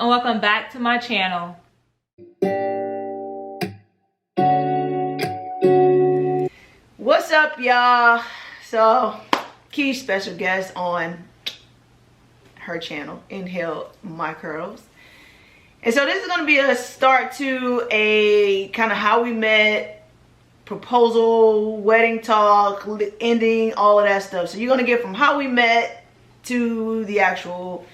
and welcome back to my channel. What's up, y'all? So Key special guest on her channel, Inhale My Curls. And so this is going to be a start to a kind of how we met, proposal, wedding talk, ending, all of that stuff. So you're going to get from how we met to the actual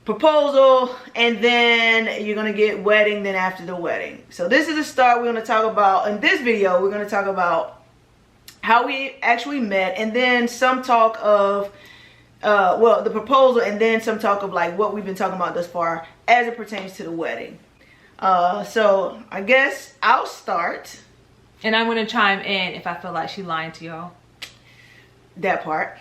proposal, and then you're going to get wedding, then after the wedding. So this is the start. We're going to talk about, in this video, we're going to talk about how we actually met, and then some talk of well, the proposal, and then some talk of like what we've been talking about thus far as it pertains to the wedding. So I guess I'll start. And I'm going to chime in if I feel like she's lying to y'all. That part.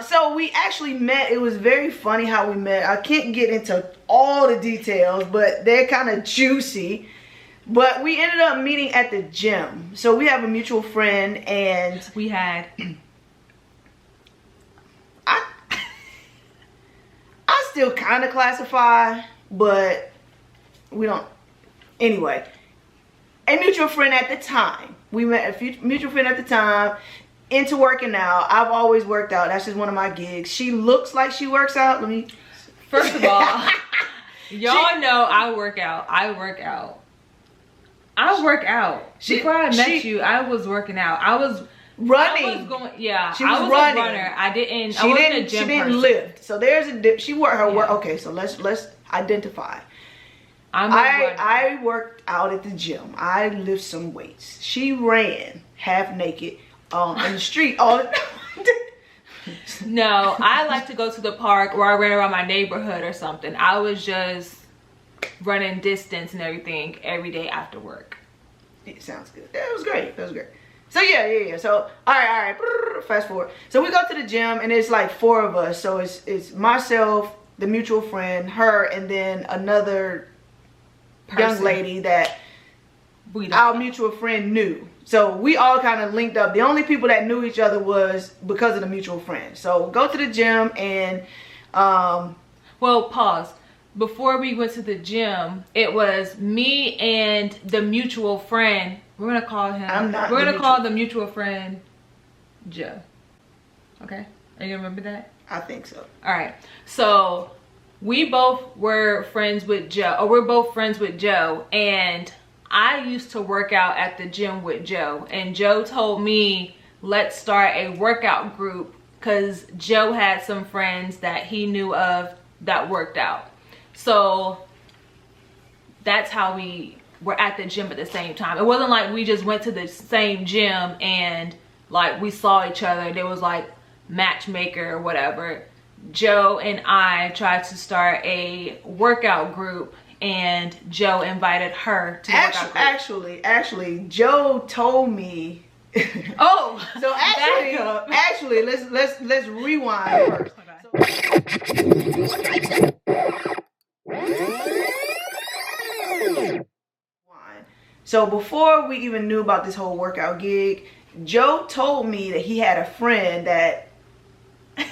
So we actually met. It was very funny how we met. I can't get into all the details, but they're kind of juicy. But we ended up meeting at the gym. So we have a mutual friend, and we had... I still kind of classify, but we don't. Anyway, a mutual friend at the time. We met a mutual friend at the time, into working out. I've always worked out. That's just one of my gigs. She looks like she works out. Let me... First of all, y'all know I work out. I work out. Before I met you, I was working out. I was running. I was going, yeah, she was I was running. A runner. I wasn't a gym She didn't person. lift. So there's a dip. She worked her work. Okay, so let's identify. I worked out at the gym. I lift some weights. She ran half naked in the street all the time. No, I like to go to the park, or I ran around my neighborhood or something. I was just running distance and everything every day after work. It sounds good. That was great. That was great. So yeah. So all right. Fast forward. So we go to the gym, and it's like 4 of us. So it's myself, the mutual friend, her, and then another young lady that our mutual friend knew. So we all kind of linked up. The only people that knew each other was because of the mutual friend. So go to the gym, and well, pause. Before we went to the gym, it was me and the mutual friend. We're gonna call him. We're gonna call the mutual friend Joe. Okay, are you gonna remember that? I think so. All right. So we both were friends with Joe, or we're both friends with Joe, and I used to work out at the gym with Joe, and Joe told me, let's start a workout group, because Joe had some friends that he knew of that worked out. So that's how we were at the gym at the same time. It wasn't like we just went to the same gym and like we saw each other. There was like matchmaker or whatever. Joe and I tried to start a workout group, and Joe invited her to the workout group. Actually, Joe told me. Oh, so actually, let's rewind first. So before we even knew about this whole workout gig, Joe told me that he had a friend that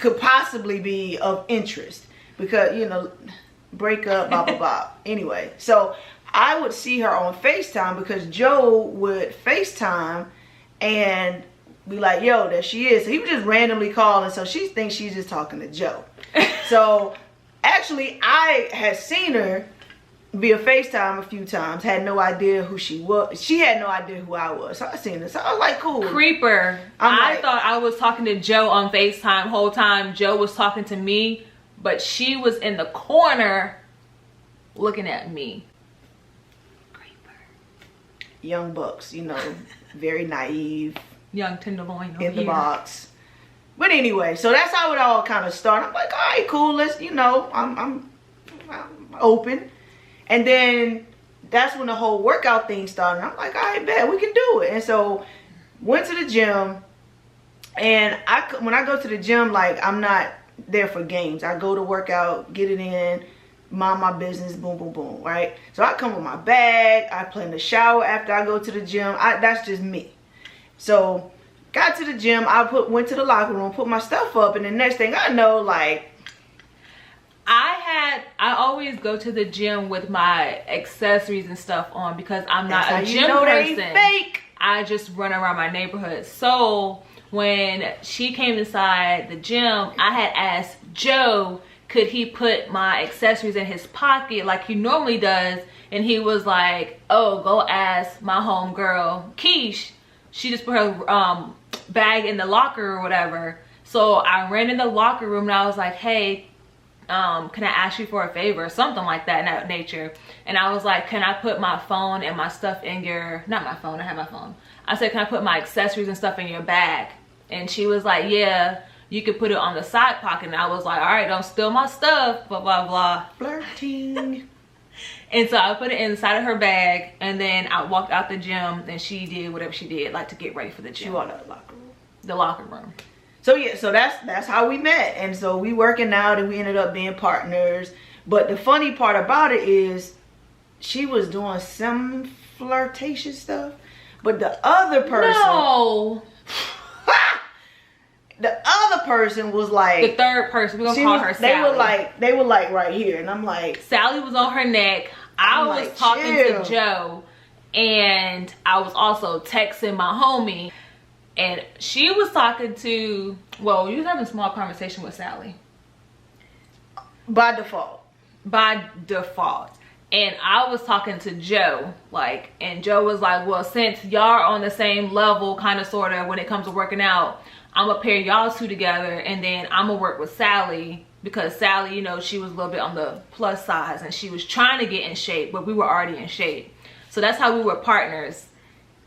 could possibly be of interest, because, you know, break up, blah blah blah. Anyway, so I would see her on FaceTime, because Joe would FaceTime and be like, yo, there she is. So he would just randomly call, and so she thinks she's just talking to Joe. So actually, I had seen her via FaceTime a few times, had no idea who she was. She had no idea who I was. So I seen her. So I was like, cool. Creeper. I thought I was talking to Joe on FaceTime whole time. Joe was talking to me, but she was in the corner looking at me. Creeper. Young bucks, you know, very naive. Young tenderloin in the box. But anyway, so that's how it all kind of started. I'm like, all right, cool. Let's, you know, I'm open. And then that's when the whole workout thing started. I'm like, all right, bet, we can do it. And so went to the gym, and when I go to the gym, like, I'm not there for games. I go to work out, get it in, mind my business, boom, boom, boom, right? So I come with my bag. I play in the shower after I go to the gym. That's just me. So got to the gym. Went to the locker room, put my stuff up, and the next thing I know, like, I always go to the gym with my accessories and stuff on because I'm not a gym person. Fake. I just run around my neighborhood. So when she came inside the gym, I had asked Joe, could he put my accessories in his pocket like he normally does? And he was like, oh, go ask my homegirl, Keish. She just put her bag in the locker or whatever. So I ran in the locker room and I was like, hey, can I ask you for a favor or something like that in that nature? And I was like, can I put my phone and my stuff in your, not my phone, I have my phone. I said, can I put my accessories and stuff in your bag? And she was like, yeah, you could put it on the side pocket. And I was like, all right, don't steal my stuff, blah, blah, blah. Flirting. And so I put it inside of her bag, and then I walked out the gym, and she did whatever she did, like to get ready for the gym. She walked out the locker room. The locker room. So yeah, so that's how we met. And so we working out and we ended up being partners. But the funny part about it is she was doing some flirtatious stuff. But the other person, no. the other person was like, the third person, we're gonna call her Sally. They were like right here, and I'm like, Sally was on her neck. I was like, talking to Joe, and I was also texting my homie, and she was talking to, well, you was having a small conversation with Sally. By default. By default. And I was talking to Joe, like, and Joe was like, well, since y'all are on the same level, kind of, sort of, when it comes to working out, I'm gonna pair y'all two together, and then I'm gonna work with Sally, because Sally, you know, she was a little bit on the plus size, and she was trying to get in shape, but we were already in shape. So that's how we were partners.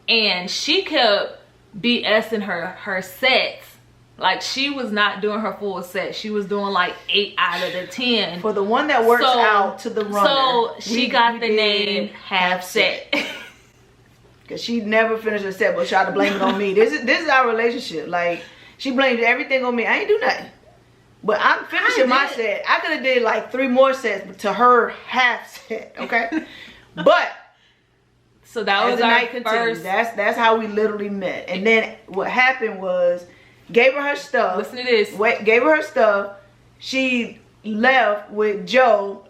And she kept BSing her sets. Like, she was not doing her full set. She was doing like 8 out of the 10. For the one that works out to the runner. So she got the name Half Set. Because she never finished her set, but tried to blame it on me. This is our relationship. Like, she blamed everything on me. I ain't do nothing. But I'm finishing my set. I could have did like 3 more sets to her half set, okay? But so that was our first. That's how we literally met. And then what happened was, gave her stuff. Listen to this. Gave her stuff. She left with Joe.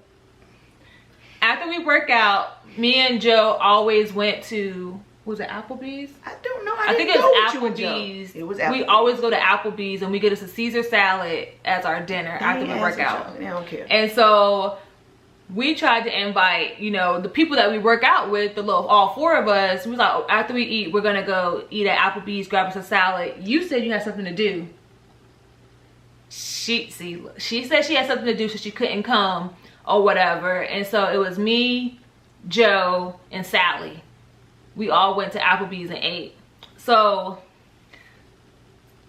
After we work out, me and Joe always went to, was it Applebee's? I don't know. I think it was Applebee's. It was Applebee's. We always go to Applebee's and we get us a Caesar salad as our dinner after we work out. They don't care. And so we tried to invite, you know, the people that we work out with, all 4 of us. We was like, after we eat, we're gonna go eat at Applebee's, grab us a salad. You said you had something to do. She said she had something to do, so she couldn't come or whatever. And so it was me, Joe, and Sally. We all went to Applebee's and ate. So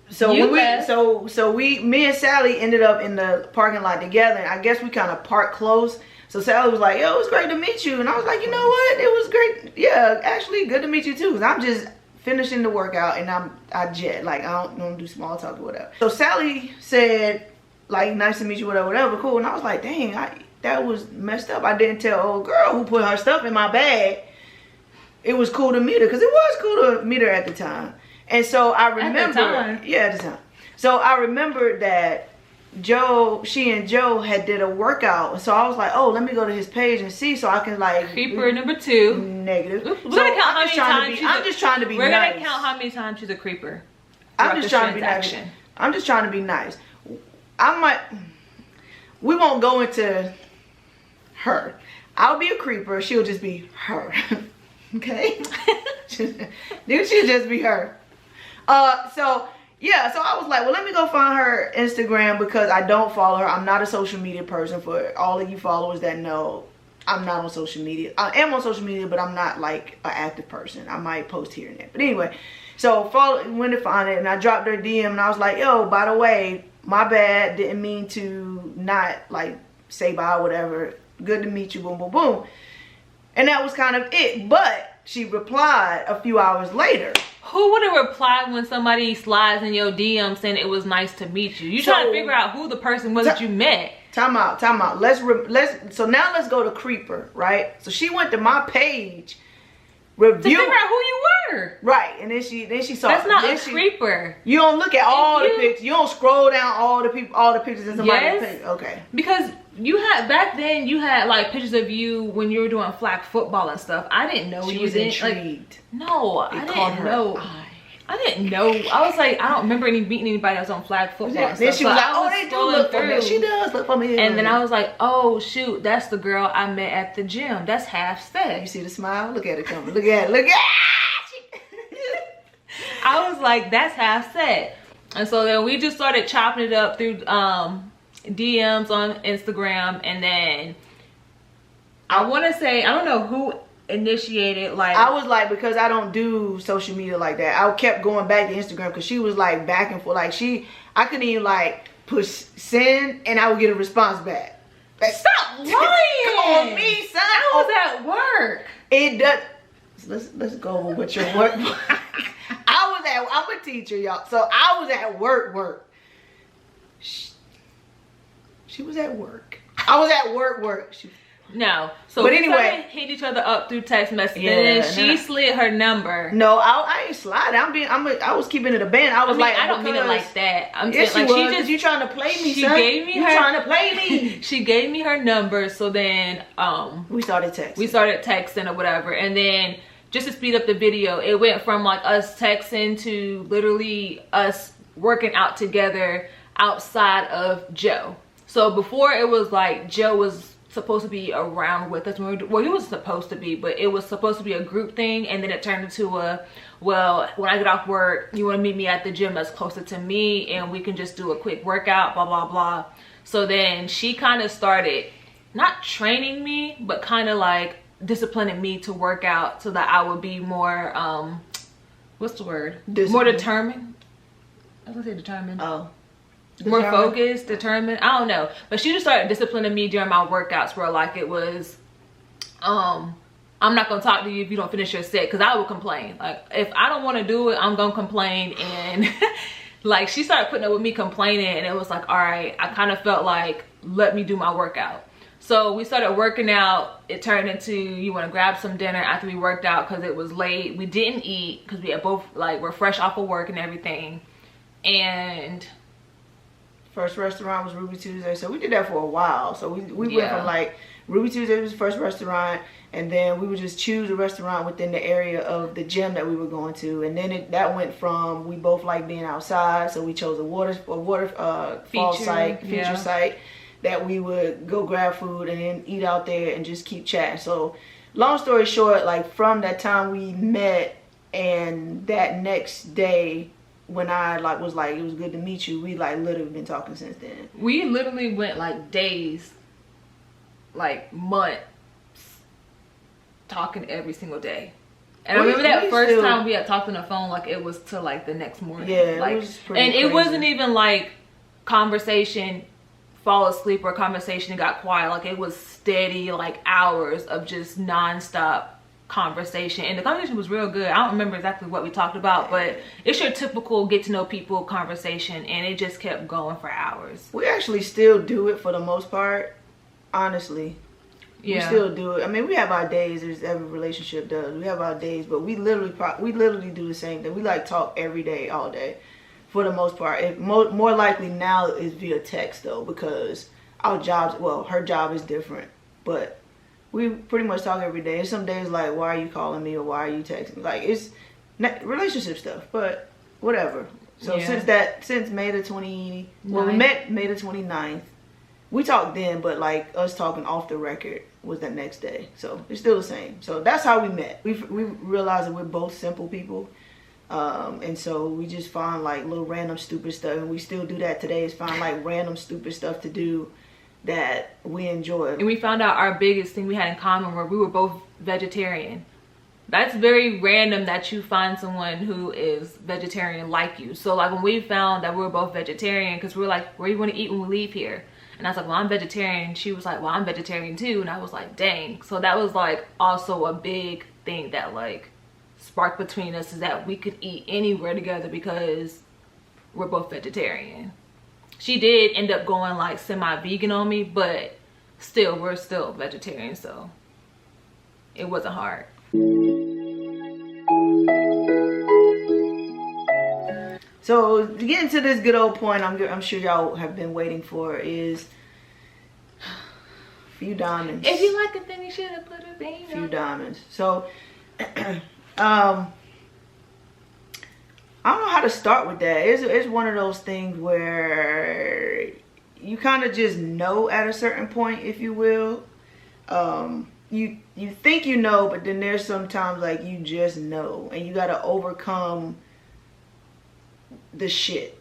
me and Sally ended up in the parking lot together. I guess we kind of parked close. So Sally was like, yo, it was great to meet you. And I was like, you know what? It was great. Yeah, actually good to meet you too. Cause I'm just finishing the workout and I jet. Like, I don't do small talk or whatever. So Sally said, like, nice to meet you, whatever, cool. And I was like, dang, that was messed up. I didn't tell old girl who put her stuff in my bag. It was cool to meet her, because it was cool to meet her at the time. And so I remember, at the time. So I remember that she and Joe had did a workout. So I was like, oh, let me go to his page and see, so I can like. Creeper number 2. Negative. We're gonna count how many times. I'm just trying to be nice. We're gonna count how many times she's a creeper. I'm just trying to be nice. I'm just trying to be nice. We won't go into her. I'll be a creeper. She'll just be her. Okay? Then she'll just be her. So I was like, well, let me go find her Instagram, because I don't follow her. I'm not a social media person. For all of you followers that know, I'm not on social media. I am on social media, but I'm not like an active person. I might post here and there. But anyway, so went to find it, and I dropped her DM, and I was like, yo, by the way, my bad. Didn't mean to not like say bye or whatever. Good to meet you, boom, boom, boom. And that was kind of it. But she replied a few hours later. Who would have replied when somebody slides in your DM saying it was nice to meet you? You trying to figure out who the person was that you met. Time out. So now let's go to Creeper, right? So she went to my page, to figure out who you were. Right, and then she saw. That's not a creeper. You don't look at all the pictures. You don't scroll down all the pictures in somebody's page. Okay. Because back then you had like pictures of you when you were doing flag football and stuff. I didn't know She you was didn't intrigued. like. No, I caught didn't her know. eye. I didn't know. I was like, I don't remember any meeting anybody that was on flag football. Yeah. And Then stuff. she was So like, I "Oh, they do look for me. She does look for me." And then I was like, oh shoot, that's the girl I met at the gym. That's half You set. see the smile? Look at it coming. Look at it. Look at it. I was like, that's half set. And so then we just started chopping it up through DMs on Instagram. And then I want to say, I don't know who initiated, like, I was like, because I don't do social media like that, I kept going back to Instagram because she was like back and forth. Like I couldn't even like push send and I would get a response back. Like, stop lying on me, son. I was at work. It does. Let's go over what your work. I'm a teacher, y'all. So I was at work. She was at work. I was at work. No. So but we anyway, started hitting each other up through text message. Yeah, and then she slid her number. No, I ain't sliding. I was keeping it a band. I was like, I don't mean it like that. I'm yes, saying, like, she you trying to play me, she son. gave me you her, trying to play me. She gave me her number, so then we started texting or whatever. And then just to speed up the video, it went from like us texting to literally us working out together outside of Joe. So before it was like Joe was supposed to be around with us. Well, he was supposed to be, but it was supposed to be a group thing, and then it turned into a, well, when I get off work, you want to meet me at the gym that's closer to me, and we can just do a quick workout, blah blah blah. So then she kind of started not training me, but kind of like disciplining me to work out so that I would be more what's the word, more determined. I was gonna say determined. Oh, more focused, determined, I don't know. But she just started disciplining me during my workouts, where like it was, I'm not gonna talk to you if you don't finish your set, because I would complain. Like, if I don't want to do it, I'm gonna complain. And like, she started putting up with me complaining, and it was like, all right, I kind of felt like, let me do my workout. So we started working out. It turned into, you want to grab some dinner after we worked out, because it was late. We didn't eat because we had both, like, we're fresh off of work and everything. And first restaurant was Ruby Tuesday, so we did that for a while. So we went from like Ruby Tuesday was the first restaurant, and then we would just choose a restaurant within the area of the gym that we were going to, and then that went from, we both like being outside, so we chose a water fall site, feature site that we would go grab food and then eat out there and just keep chatting. So long story short, like from that time we met and that next day, when I like was like, it was good to meet you, we like literally been talking since then. We literally went like days, like months, talking every single day. And I remember that first time we had talked on the phone, like it was to like the next morning. Yeah, like, it was pretty and crazy. It wasn't even like conversation, fall asleep, or conversation and got quiet. Like it was steady, like hours of just nonstop conversation, and the conversation was real good. I don't remember exactly what we talked about, but it's your typical get to know people conversation, and it just kept going for hours. We actually still do it for the most part, honestly. Yeah, we still do it. I mean, we have our days, as every relationship does. We have our days, but we literally do the same thing. We like talk every day, all day, for the most part. More likely now is via text though, because our jobs, well, her job is different, but we pretty much talk every day. Some days like, why are you calling me, or why are you texting? Like, it's relationship stuff, but whatever. So since May the 20, well, we met May the 29th. We talked then, but like us talking off the record was the next day. So it's still the same. So that's how we met. We realized that we're both simple people. And so we just find like little random stupid stuff, and we still do that today, is find like random stupid stuff to do that we enjoy. And we found out our biggest thing we had in common were we were both vegetarian. That's very random that you find someone who is vegetarian like you. So like when we found that we were both vegetarian, because we were like, where you want to eat when we leave here? And I was like, well, I'm vegetarian. She was like, well, I'm vegetarian too. And I was like, dang. So that was like also a big thing that like sparked between us, is that we could eat anywhere together because we're both vegetarian. She did end up going like semi-vegan on me, but still, we're still vegetarian, so it wasn't hard. So to get into this good old point, I'm sure y'all have been waiting for, is Few diamonds. If you like it, then you should have put a ring on. Few diamonds. So, I don't know how to start with that. It's one of those things where you kind of just know at a certain point, if you will. You think you know, but then there's sometimes like you just know, and you got to overcome the shit.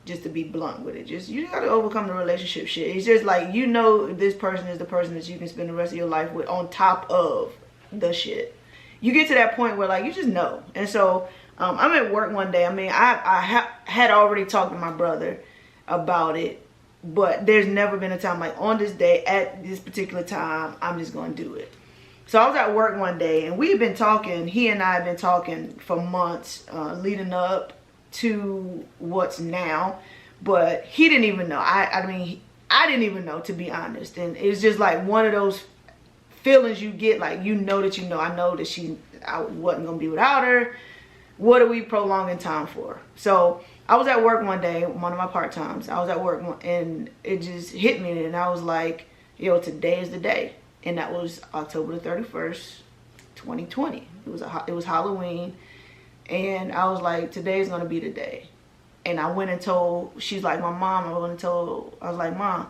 Just to be blunt with it, you got to overcome the relationship shit. It's just like, you know, this person is the person that you can spend the rest of your life with on top of the shit. You get to that point where like you just know. And so I'm at work one day. I mean, I had already talked to my brother about it, but there's never been a time like on this day at this particular time I'm just gonna do it. So I was at work one day, and we've been talking. He and I have been talking for months leading up to what's now, but he didn't even know. I mean, I didn't even know, to be honest. And it's just like one of those feelings you get, like, you know that you know. I know that I wasn't gonna be without her. What are we prolonging time for? So I was at work one day, one of my part-times. I was at work and it just hit me, and I was like, yo, today is the day. And that was October the 31st, 2020. It was Halloween. And I was like, today's gonna be the day. And I went and told, she's like, my mom, I was like, Mom,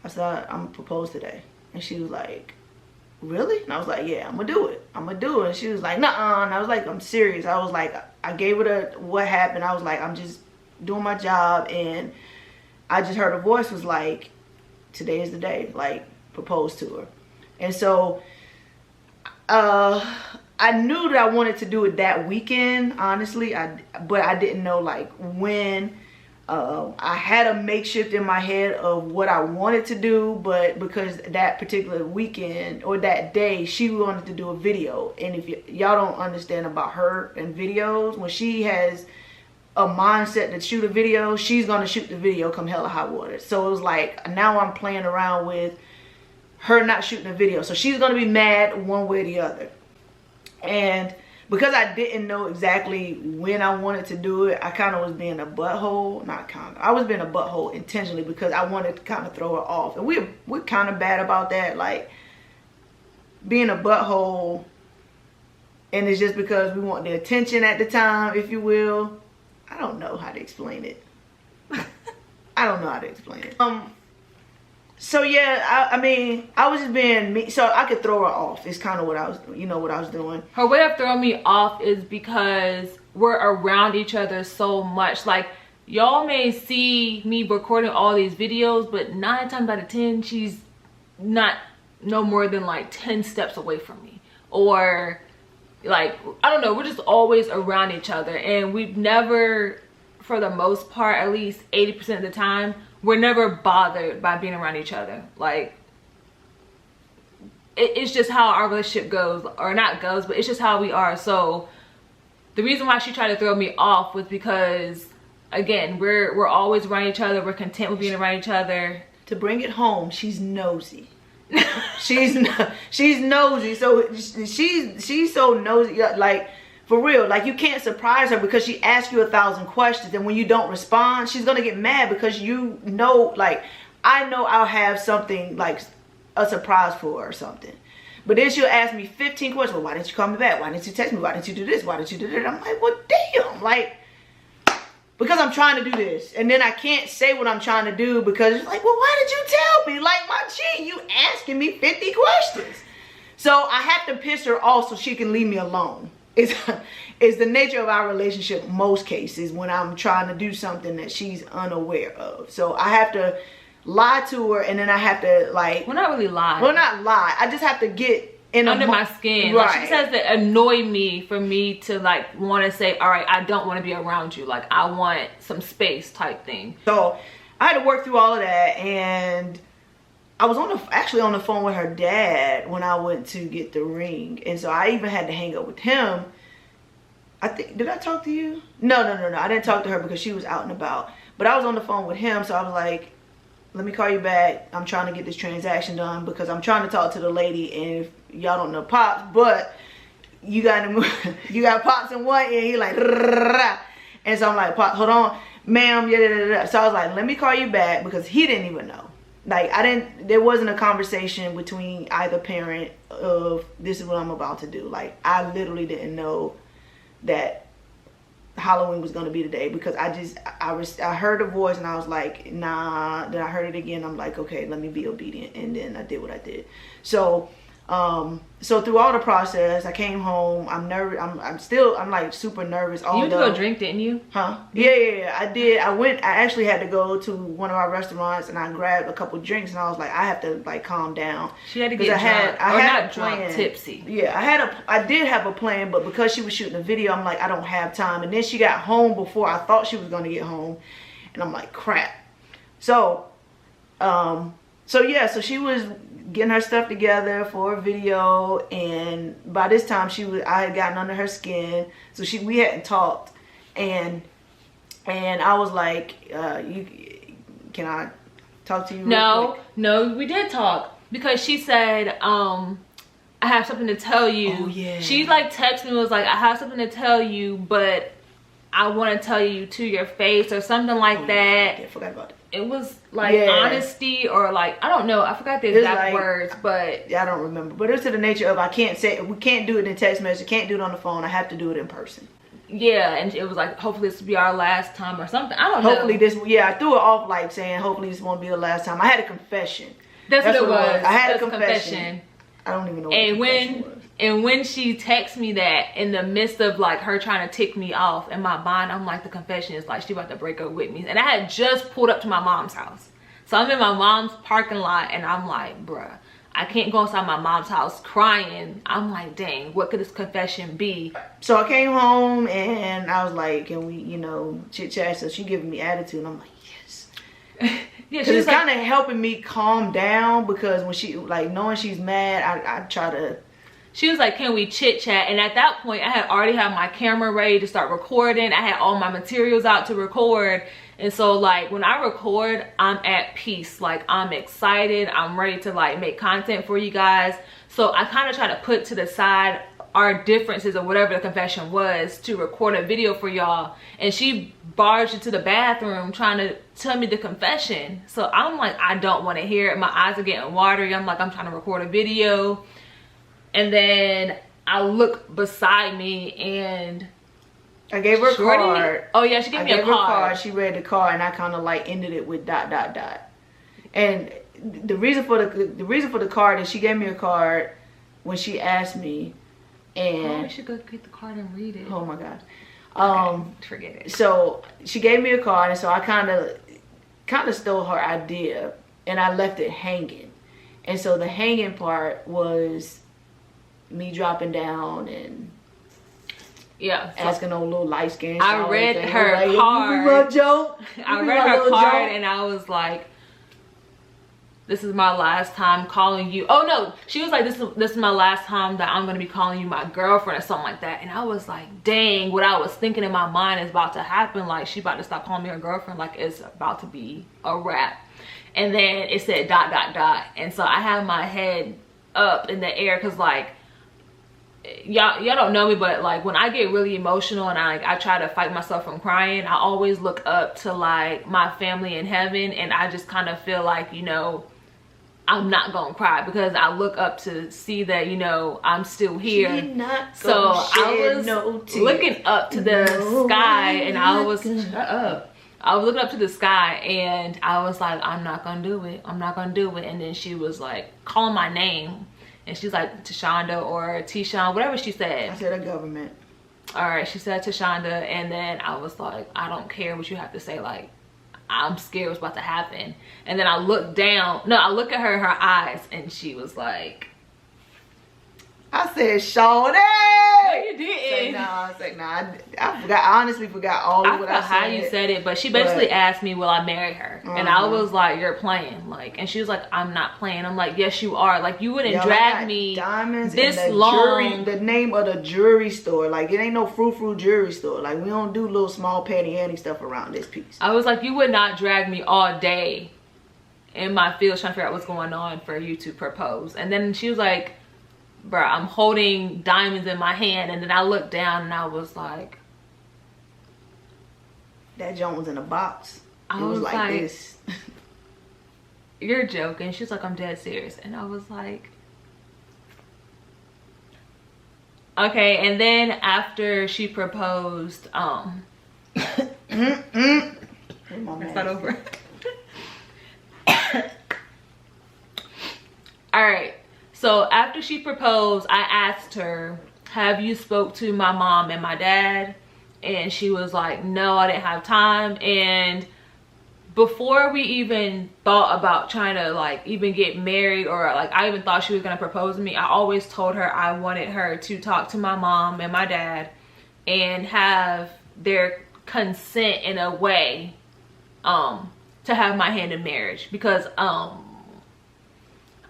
I said, I'm gonna propose today. And she was like, really? And I was like, yeah, I'm gonna do it. And she was like, nuh-uh. And I was like, I'm serious. I was like, I gave her what happened. I was like, I'm just doing my job. And I just heard her voice was like, today is the day, like, propose to her. And so, I knew that I wanted to do it that weekend, honestly, but I didn't know like when. I had a makeshift in my head of what I wanted to do, but because that particular weekend or that day, she wanted to do a video. And if y'all don't understand about her and videos, when she has a mindset to shoot a video, she's gonna shoot the video come hell or high water. So it was like, now I'm playing around with her not shooting a video. So she's gonna be mad one way or the other. And because I didn't know exactly when I wanted to do it, I kind of was being a butthole. I was being a butthole intentionally because I wanted to kind of throw her off. And we're kind of bad about that, like being a butthole. And it's just because we want the attention at the time, if you will. I don't know how to explain it. I don't know how to explain it. So yeah, I mean, I was just being me, so I could throw her off. It's kind of what I was doing. Her way of throwing me off is because we're around each other so much. Like, y'all may see me recording all these videos, but 9 times out of 10, she's not no more than like 10 steps away from me. Or like, I don't know, we're just always around each other, and we've never, for the most part, at least 80% of the time, we're never bothered by being around each other. Like, it's just how our relationship goes, or not goes, but it's just how we are. So the reason why she tried to throw me off was because, again, we're always around each other. We're content with being around each other. To bring it home, she's nosy. she's nosy. So she's so nosy, like, for real. Like, you can't surprise her because she asks you 1,000 questions, and when you don't respond, she's gonna get mad because you know, like, I know I'll have something like a surprise for her or something. But then she'll ask me 15 questions. Well, why didn't you call me back? Why didn't you text me? Why didn't you do this? Why didn't you do that? I'm like, well, damn. Like, because I'm trying to do this. And then I can't say what I'm trying to do because it's like, well, why did you tell me? Like, my G, you asking me 50 questions. So I have to piss her off so she can leave me alone. It's the nature of our relationship most cases when I'm trying to do something that she's unaware of. So I have to lie to her, and then I have to, like, well, not really lie. Well, not lie. I just have to get under my skin. Right. Like, she says that annoy me for me to, like, want to say, all right, I don't want to be around you. Like, I want some space type thing. So I had to work through all of that, and I was actually on the phone with her dad when I went to get the ring. And so I even had to hang up with him. I think, did I talk to you? No. I didn't talk to her because she was out and about. But I was on the phone with him, so I was like, let me call you back. I'm trying to get this transaction done because I'm trying to talk to the lady, and if y'all don't know Pops, but you got Pops in one ear, he like, and so I'm like, Pops, hold on, ma'am, yeah. So I was like, let me call you back because he didn't even know. like there wasn't a conversation between either parent of this is what I'm about to do. Like I literally didn't know that Halloween was going to be the day, because I heard a voice and I was like, nah. Then I heard it again. I'm like, okay, let me be obedient. And then I did what I did. So through all the process, I came home. I'm nervous. I'm like super nervous. You went to go drink, didn't you? Huh? Yeah, I did. I actually had to go to one of our restaurants and I grabbed a couple drinks and I was like, I have to like calm down. She had to get drunk, tipsy. Yeah, I did have a plan, but because she was shooting a video, I'm like, I don't have time. And then she got home before I thought she was going to get home. And I'm like, crap. So she was getting her stuff together for a video, and by this time I had gotten under her skin, so we hadn't talked, and I was like, can I talk to you? No, we did talk, because she said, I have something to tell you. Oh yeah. She like texted me and was like, I have something to tell you, but I want to tell you to your face or something like that. Yeah, I forgot about that. It was like honesty, or like, I don't know, I forgot the exact words, but I don't remember. But it's to the nature of, we can't do it in text message, can't do it on the phone, I have to do it in person. Yeah, and it was like, hopefully this will be our last time or something. I don't know. Hopefully I threw it off like saying, hopefully this won't be the last time. I had a confession. That's what it was. I had a confession. I don't even know what the confession was. And when she texted me that, in the midst of like her trying to tick me off, in my mind, I'm like, the confession is like, she about to break up with me. And I had just pulled up to my mom's house. So I'm in my mom's parking lot and I'm like, bruh, I can't go inside my mom's house crying. I'm like, dang, what could this confession be? So I came home and I was like, can we, chit chat? So she giving me attitude and I'm like, yes. Yeah, because it's kind of helping me calm down, because when she, like, knowing she's mad, I try to. She was like, can we chit chat? And at that point, I had already had my camera ready to start recording. I had all my materials out to record. And so like when I record, I'm at peace. Like I'm excited. I'm ready to like make content for you guys. So I kind of try to put to the side our differences or whatever the confession was to record a video for y'all. And she barged into the bathroom trying to tell me the confession. So I'm like, I don't want to hear it. My eyes are getting watery. I'm like, I'm trying to record a video. And then I look beside me and I gave her a card. Oh yeah, she gave me a card. She read the card and I kind of like ended it with ... And the reason for the card is she gave me a card when she asked me, and we should go get the card and read it. Oh my god. Okay, forget it. So she gave me a card, and so I kind of stole her idea and I left it hanging. And so the hanging part was me dropping down and asking old little light skin. I read her card. I read her card and I was like, this is my last time calling you. Oh no, she was like, this is my last time that I'm gonna be calling you my girlfriend or something like that. And I was like, dang, what I was thinking in my mind is about to happen. Like she about to stop calling me her girlfriend. Like it's about to be a wrap. And then it said ... And so I had my head up in the air, because like, y'all don't know me, but like when I get really emotional and I try to fight myself from crying, I always look up to like my family in heaven, and I just kind of feel like, I'm not gonna cry, because I look up to see that, I'm still here. So I was looking up to the sky and I was looking up to the sky and I was like, I'm not gonna do it. I'm not gonna do it. And then she was like calling my name. And she's like, Tashonda or Tishon, whatever she said. I said a government. All right, she said Tashonda. And then I was like, I don't care what you have to say. Like, I'm scared what's about to happen. And then I looked down. No, I looked at her in her eyes. And she was like. I said, Shawty. No, you didn't. I said, nah. I forgot. I honestly forgot all of what I said. How you said it, but she basically asked me, will I marry her? And I was like, you're playing. Like, and she was like, I'm not playing. I'm like, yes, you are. Like, you wouldn't drag me diamonds this long. Jury, the name of the jewelry store. Like, it ain't no frou-frou jewelry store. Like, we don't do little small Patty Annie stuff around this piece. I was like, you would not drag me all day in my field trying to figure out what's going on for you to propose. And then she was like, bruh, I'm holding diamonds in my hand. And then I looked down and I was like, that joint was in a box. It was like this. you're joking. She's like, I'm dead serious. And I was like, okay. And then after she proposed, it's not over. All right, so after she proposed, I asked her, have you spoke to my mom and my dad? And she was like, no, I didn't have time. And before we even thought about trying to like even get married, or like I even thought she was gonna propose to me, I always told her I wanted her to talk to my mom and my dad and have their consent in a way to have my hand in marriage. Because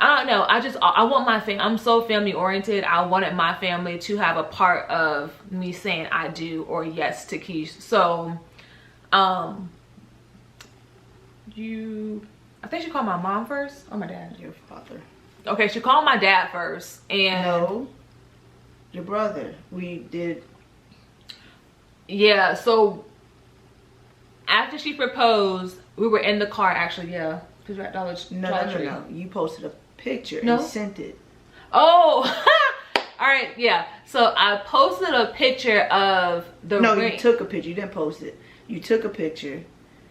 I don't know, I want my family, I'm so family oriented. I wanted my family to have a part of me saying I do or yes to Keish. So I think she called my mom first or my dad. Your father. Okay, she called my dad first. And no, your brother. We did. Yeah, so after she proposed, we were in the car actually. Yeah, because we're at Dollar Tree. No. You posted a picture and sent it. Oh, all right, yeah. So I posted a picture of the ring. You took a picture. You didn't post it. You took a picture.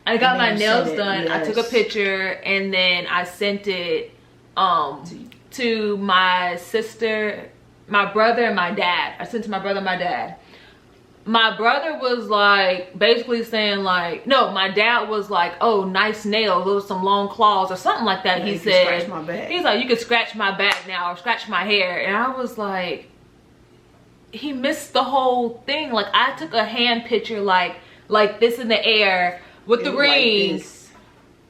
I got my nails done. Yes. I took a picture and then I sent it to my sister, my brother, and my dad. I sent it to my brother and my dad. My brother was like basically saying like, no, my dad was like, oh, nice nails, those are some long claws or something like that. He said, scratch my back. He's like, you can scratch my back now or scratch my hair. And I was like, he missed the whole thing. Like I took a hand picture like this in the air with the ring. Like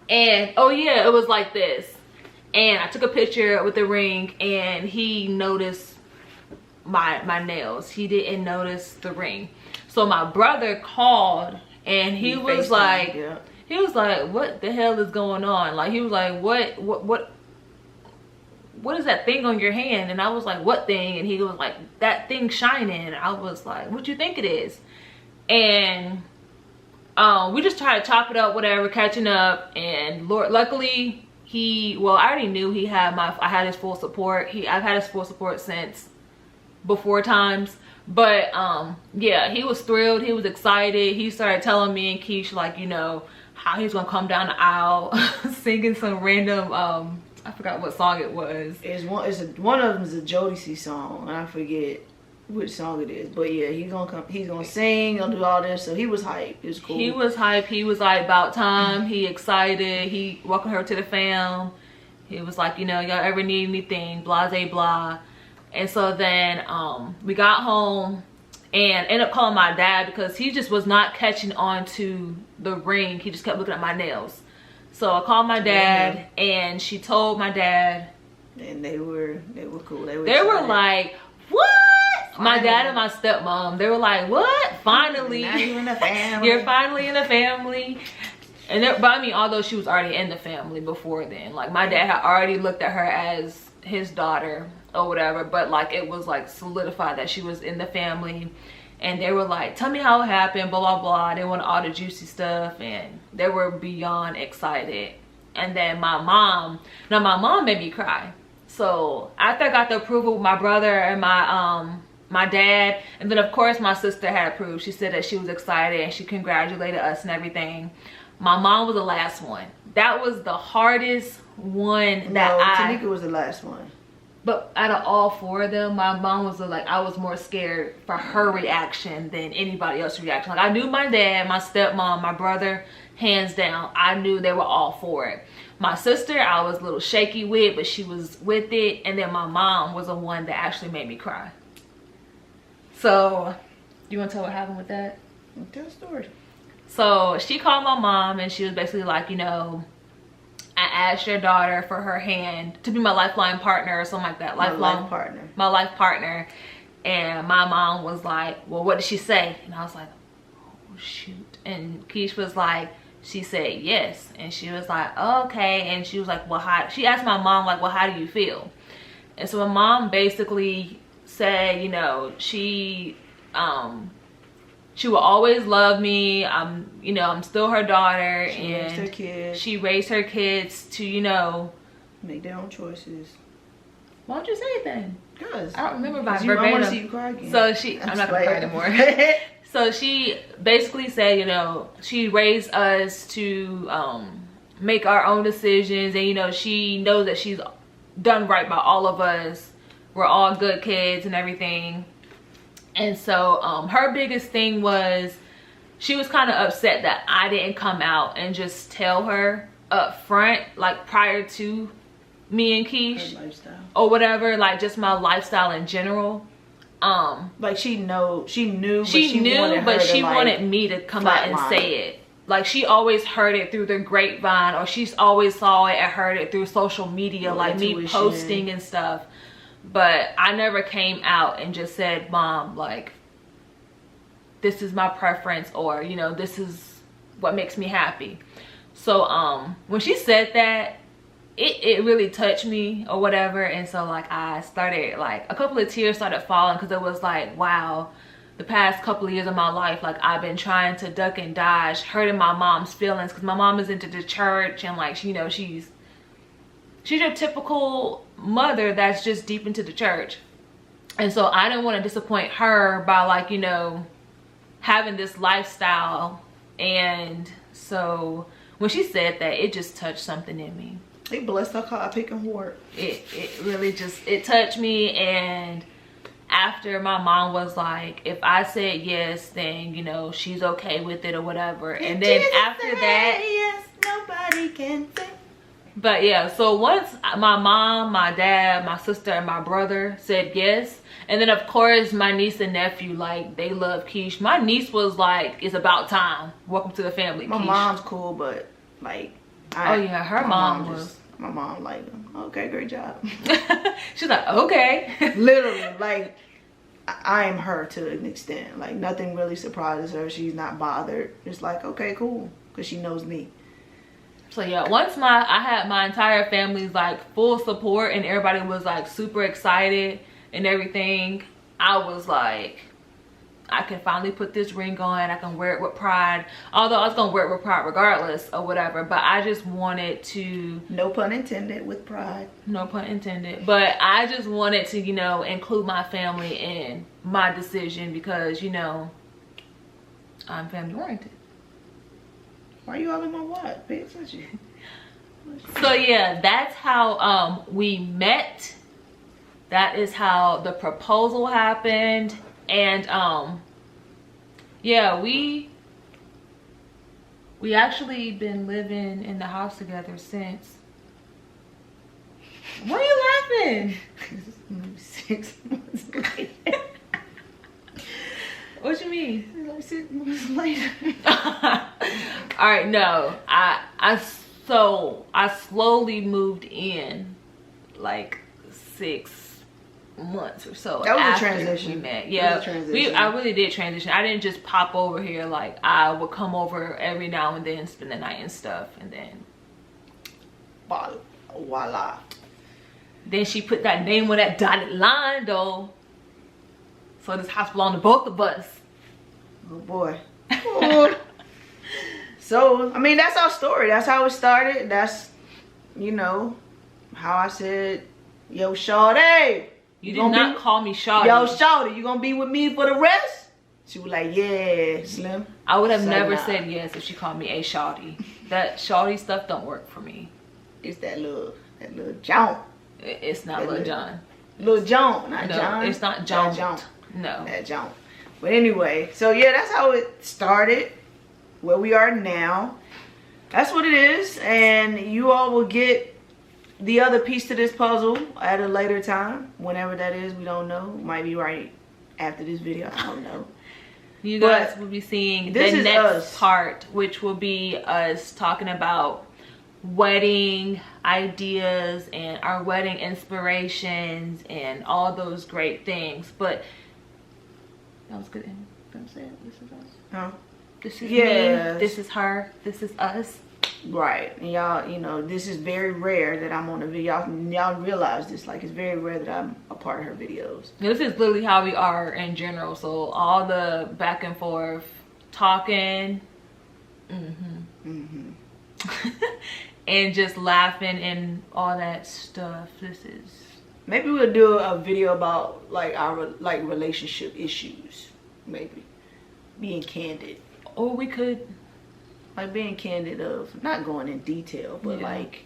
and oh yeah, it was like this. And I took a picture with the ring and he noticed my nails. He didn't notice the ring. So my brother called and he was like, he was like, what the hell is going on? Like he was like, what is that thing on your hand? And I was like, what thing? And he was like, that thing shining. And I was like, what you think it is? And we just tried to chop it up, whatever, catching up. And luckily I already knew I had his full support. I've had his full support since before times. But yeah, he was thrilled. He was excited. He started telling me and Keish like, you know, how he's gonna come down the aisle singing some random I forgot what song it was. One of them is a Jodeci song, and I forget which song it is. But yeah, he's gonna sing, gonna do all this. So he was hyped. It was cool. He was hyped. He was like, about time. He excited. He welcomed her to the fam. He was like, you know, y'all ever need anything, blah blah. And so then we got home and ended up calling my dad because he just was not catching on to the ring. He just kept looking at my nails. So I called my dad and she told my dad. And they were cool. They were like, what? Finally. My dad and my stepmom, they were like, what? Finally. Now you're in the family. You're finally in the family. And but I mean, although she was already in the family before then. Like my dad had already looked at her as his daughter or whatever, but like it was like solidified that she was in the family. And they were like, tell me how it happened, blah blah blah. They wanted all the juicy stuff and they were beyond excited. And then my mom made me cry. So after I got the approval with my brother and my dad, and then of course my sister had approved. She said that she was excited and she congratulated us and everything. My mom was the last one. That was the hardest one. Tanika was the last one. But out of all four of them, my mom was like, I was more scared for her reaction than anybody else's reaction. Like I knew my dad, my stepmom, my brother, hands down, I knew they were all for it. My sister, I was a little shaky with, but she was with it. And then my mom was the one that actually made me cry. So, you want to tell what happened with that? Tell the story. So she called my mom and she was basically like, you know, I asked your daughter for her hand to be my lifeline partner or something like that. My life partner. And my mom was like, well, what did she say? And I was like, oh shoot. And Keish was like, she said yes. And she was like, oh, okay. And she was like, well, she asked my mom like, well, how do you feel? And so my mom basically said, you know, she she will always love me. You know, I'm still her daughter, and she raised her kids to, you know, make their own choices. Why don't you say it then? Because I don't remember by verbatim. I want to see you cry again. So I'm not gonna cry anymore. So she basically said, you know, she raised us to make our own decisions, and you know, she knows that she's done right by all of us. We're all good kids and everything. And so her biggest thing was, she was kind of upset that I didn't come out and just tell her up front, like prior to me and Keish or whatever, like just my lifestyle in general. Like she knew, but she wanted me to come out and say it. Like she always heard it through the grapevine, or she's always saw it and heard it through social media, like me posting and stuff. But I never came out and just said, Mom, like, this is my preference, or, you know, this is what makes me happy. So when she said that, it really touched me or whatever. And so like I started, like a couple of tears started falling, because it was like, wow, the past couple of years of my life, like I've been trying to duck and dodge, hurting my mom's feelings, because my mom is into the church, and like, you know, she's your typical mother that's just deep into the church. And so I didn't want to disappoint her by, like, you know, having this lifestyle. And so when she said that, it just touched something in me. It blessed her car picking work. It really just, it touched me. And after my mom was like, if I said yes, then, you know, she's okay with it or whatever. And then after that, yes, nobody can say. But yeah, so once my mom, my dad, my sister, and my brother said yes, and then of course my niece and nephew, like, they love Keish. My niece was like, it's about time. Welcome to the family, My Keish. mom's cool, but like, oh yeah, her mom was. My mom like, okay, great job. She's like, okay. Literally, like, I am her to an extent. Like, nothing really surprises her. She's not bothered. It's like, okay, cool, because she knows me. So yeah, once I had my entire family's like full support, and everybody was like super excited and everything, I was like, I can finally put this ring on. I can wear it with pride. Although I was gonna wear it with pride regardless or whatever, but I just wanted to, no pun intended, with pride. No pun intended. But I just wanted to, you know, include my family in my decision, because, you know, I'm family oriented. Why are you all in my what? Pay attention. So yeah, that's how we met. That is how the proposal happened. And yeah, we actually been living in the house together since. Why are you laughing? 6 months later. What you mean? Like 6 months later. All right, no, I slowly moved in like 6 months or so. That was after a transition. We met. Yeah, I really did transition. I didn't just pop over here. Like, I would come over every now and then, spend the night and stuff, and then voila. Then she put that name on that dotted line, though. So this house belonged to both of us. Oh boy. So, I mean, that's our story. That's how it started. That's, you know, how I said, yo, shawty. You did not call me shawty. Yo, shawty, you gonna be with me for the rest? She was like, yeah, Slim. I would have never said yes if she called me a shawty. That shawty stuff don't work for me. It's that little John. It's not Lil John. Lil John, not no, John. It's not John. No. That John. But anyway, so yeah, that's how it started. Where we are now. That's what it is. And you all will get the other piece to this puzzle at a later time. Whenever that is, we don't know. Might be right after this video. I don't know. You guys will be seeing the next part, which will be us talking about wedding ideas and our wedding inspirations and all those great things. But that was good. Don't say it. This is us. Huh? This is me. This is her. This is us. Right. And y'all, you know, this is very rare that I'm on a video. Y'all realize this, like, it's very rare that I'm a part of her videos. This is literally how we are in general. So all the back and forth, talking, and just laughing and all that stuff. This is... Maybe we'll do a video about, like, our, like, relationship issues. Maybe. Being candid. Or we could... Like, being candid of, not going in detail, but like...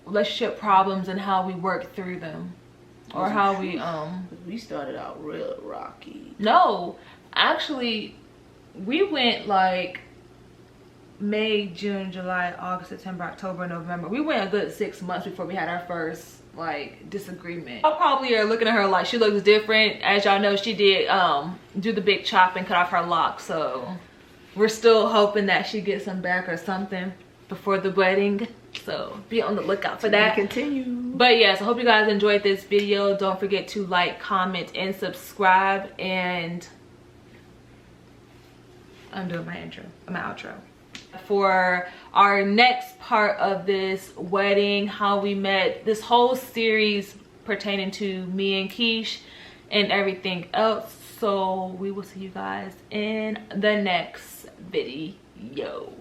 relationship problems and how we work through them. Or how we, We started out real rocky. No. Actually, we went, like, May, June, July, August, September, October, November. We went a good 6 months before we had our first, like, disagreement. Y'all probably are looking at her like she looks different. As y'all know, she did do the big chop and cut off her locks, so we're still hoping that she gets them back or something before the wedding. So be on the lookout for that. Continue. But yes, I hope you guys enjoyed this video. Don't forget to like, comment, and subscribe. And I'm doing my intro, my outro. For our next part of this wedding, how we met, this whole series pertaining to me and Keish and everything else. So we will see you guys in the next video.